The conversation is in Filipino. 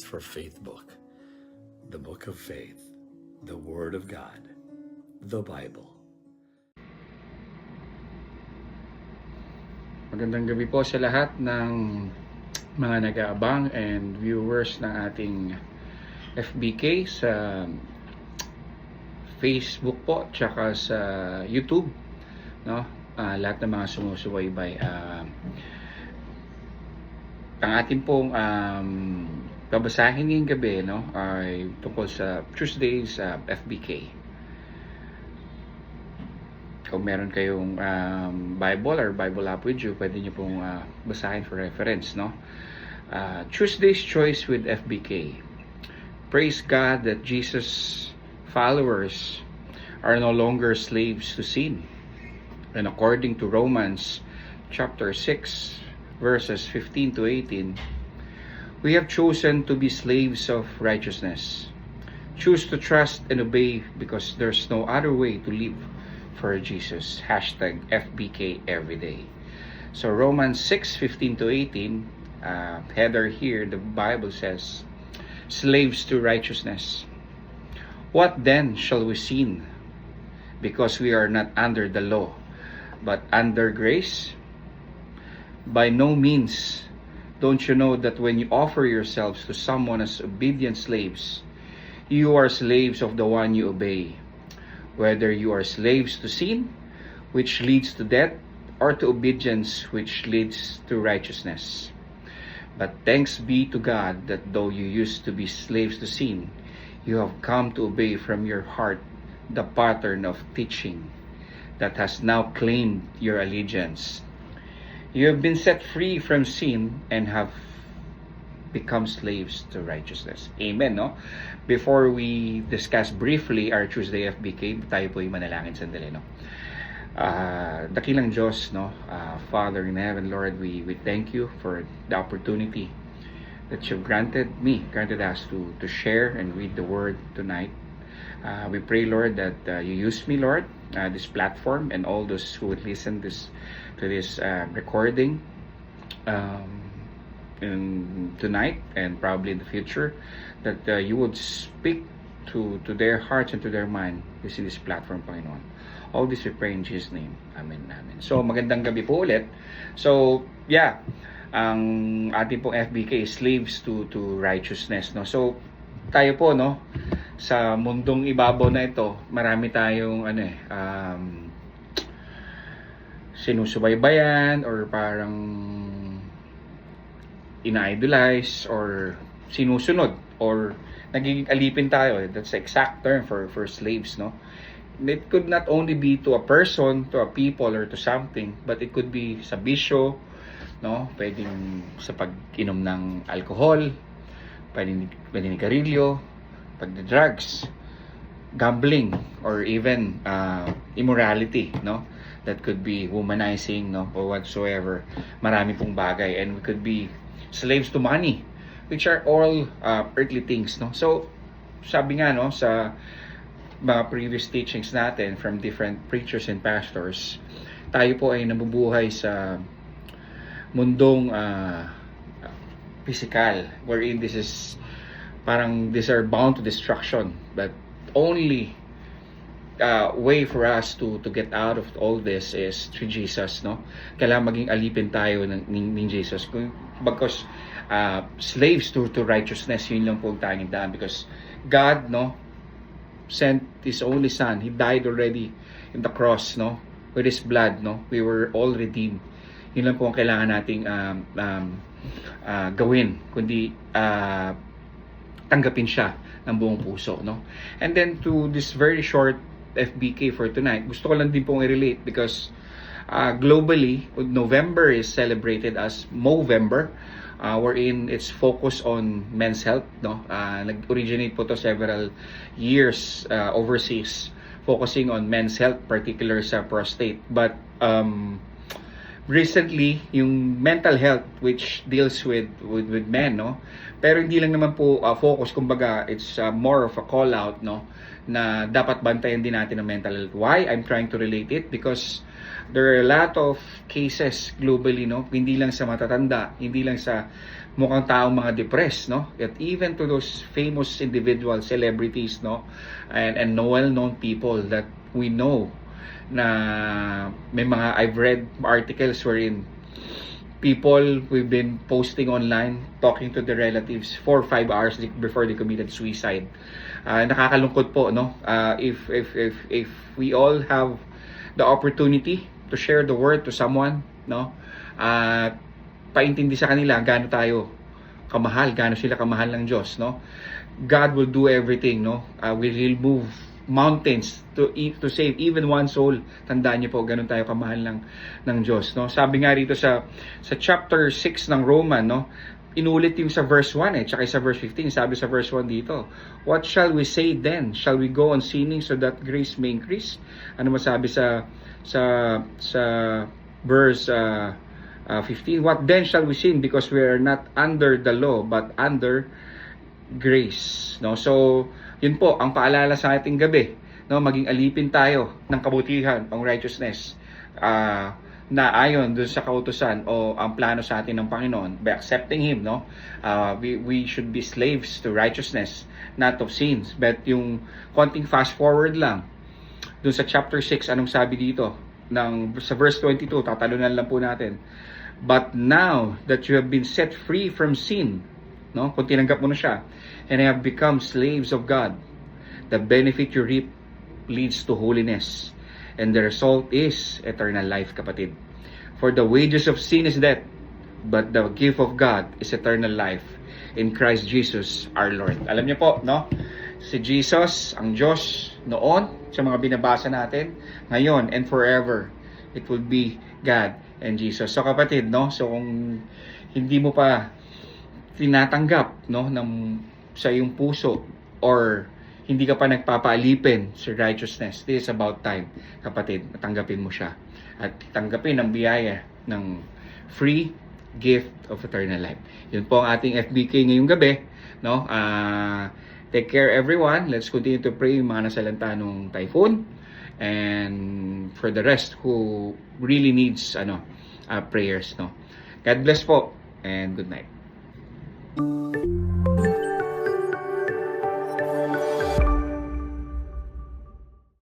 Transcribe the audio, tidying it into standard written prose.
for Faith book, the Book of Faith, the Word of God, the Bible. Magandang gabi po sa lahat ng mga nag-aabang and viewers ng ating FBK sa Facebook po tsaka sa YouTube, no? Lahat ng mga sumusubaybay. Ang ating pong babasahin ngayong gabi, no, ay tungkol sa Tuesday's FBK. Kung meron kayong Bible or Bible app with you, pwede nyo pong basahin for reference, no? Tuesday's Choice with FBK. Praise God that Jesus' followers are no longer slaves to sin. And according to Romans chapter 6, verses 15 to 18, we have chosen to be slaves of righteousness. Choose to trust and obey because there's no other way to live for Jesus. Hashtag FBK everyday. So Romans 6:15 to 18, header here, the Bible says, slaves to righteousness. What then shall we sin? Because we are not under the law, but under grace? By no means. Don't you know that when you offer yourselves to someone as obedient slaves, you are slaves of the one you obey, whether you are slaves to sin, which leads to death, or to obedience, which leads to righteousness. But thanks be to God that though you used to be slaves to sin, you have come to obey from your heart the pattern of teaching that has now claimed your allegiance. You have been set free from sin and have become slaves to righteousness. Amen, no? Before we discuss briefly our Tuesday FBK, tayo po yung manalangin sandali, no? Dakilang Diyos, no? Father in heaven, Lord, we thank you for the opportunity that you've granted us to share and read the word tonight. We pray, Lord, that you use me, Lord, this platform, and all those who would listen to this recording tonight and probably in the future, that you would speak to their hearts and to their mind using this platform, Panginoon. All this we pray in Jesus' name. Amen, amen. So, magandang gabi po ulit. So, yeah, ang ating pong FBK is slaves to righteousness, no? So, tayo po, no, sa mundong ibabaw na ito, marami tayong sinusubaybayan or parang ina-idolize or sinusunod or nagiging alipin tayo. That's the exact term for slaves, no? It could not only be to a person, to a people, or to something, but it could be sa bisyo, no? Pwedeng sa pag-inom ng alcohol, pwedeng nigarilyo, pagda-drugs, gambling, or even immorality, no? That could be womanizing, no, or whatsoever. Marami pong bagay, and we could be slaves to money, which are all earthly things, no? So, sabi nga, no, sa mga previous teachings natin from different preachers and pastors, tayo po ay nabubuhay sa mundong physical, wherein this is parang these are bound to destruction, but only way for us to get out of all this is through Jesus, no? Kailangan maging alipin tayo ng Jesus, because slaves to righteousness, yun lang po ang tanging daan, because God, no, sent His only Son. He died already in the cross, no, with His blood, no, we were all redeemed. Yun lang po ang kailangan nating gawin, kundi tanggapin siya ng buong puso, no? And then to this very short FBK for tonight, gusto ko lang din pong i-relate because globally, November is celebrated as Movember, wherein it's focused on men's health, no? Nag-originate po to several years overseas, focusing on men's health, particular sa prostate. But recently yung mental health which deals with men, no? Pero hindi lang naman po focus, kumbaga it's more of a call out, no, na dapat bantayan din natin ang mental health. Why I'm trying to relate it? Because there are a lot of cases globally, no, hindi lang sa matatanda, hindi lang sa mukhang taong mga depressed, no, at even to those famous individuals, celebrities, no, and well-known people that we know na may mga, I've read articles wherein people we've been posting online talking to the relatives 4 or 5 hours before they committed suicide. Nakakalungkot po, no, if we all have the opportunity to share the word to someone, no, paintindi sa kanila gaano tayo kamahal, gaano sila kamahal ng Diyos, no. God will do everything, no. He'll move mountains to save even one soul. Tandaan niyo po, ganun tayo kamahal ng Diyos, no. Sabi nga rito sa chapter 6 ng Roman, no, inulit yung sa verse 1 tsaka sa verse 15. Sabi sa verse 1 dito, what shall we say then? Shall we go on sinning so that grace may increase? Ano masabi sa verse 15? What then shall we sin, because we are not under the law but under grace, no? So yun po ang paalala sa ating gabi, no, maging alipin tayo ng kabutihan, ang righteousness, na ayon dun sa kautusan o ang plano sa atin ng Panginoon by accepting Him, no. We should be slaves to righteousness, not of sins. But yung konting fast forward lang dun sa chapter 6, anong sabi dito sa verse 22, tatalunan lang po natin. But now that you have been set free from sin, no, kung tinanggap mo na siya, and have become slaves of God, the benefit you reap leads to holiness, and the result is eternal life, kapatid. For the wages of sin is death, but the gift of God is eternal life in Christ Jesus our Lord. Alam niyo po, no, si Jesus, ang Diyos noon, sa mga binabasa natin, ngayon and forever, it will be God and Jesus. So kapatid, no, so kung hindi mo pa tinatanggap, no, sa iyong puso, or hindi ka pa nagpapaalipin sa righteousness, this is about time, kapatid, tanggapin mo siya at tanggapin ang biyaya ng free gift of eternal life. Yun po ang ating FBK ngayong gabi, no. Take care everyone. Let's continue to pray yung mga nasalanta ng typhoon, and for the rest who really needs prayers, no. God bless po, and good night.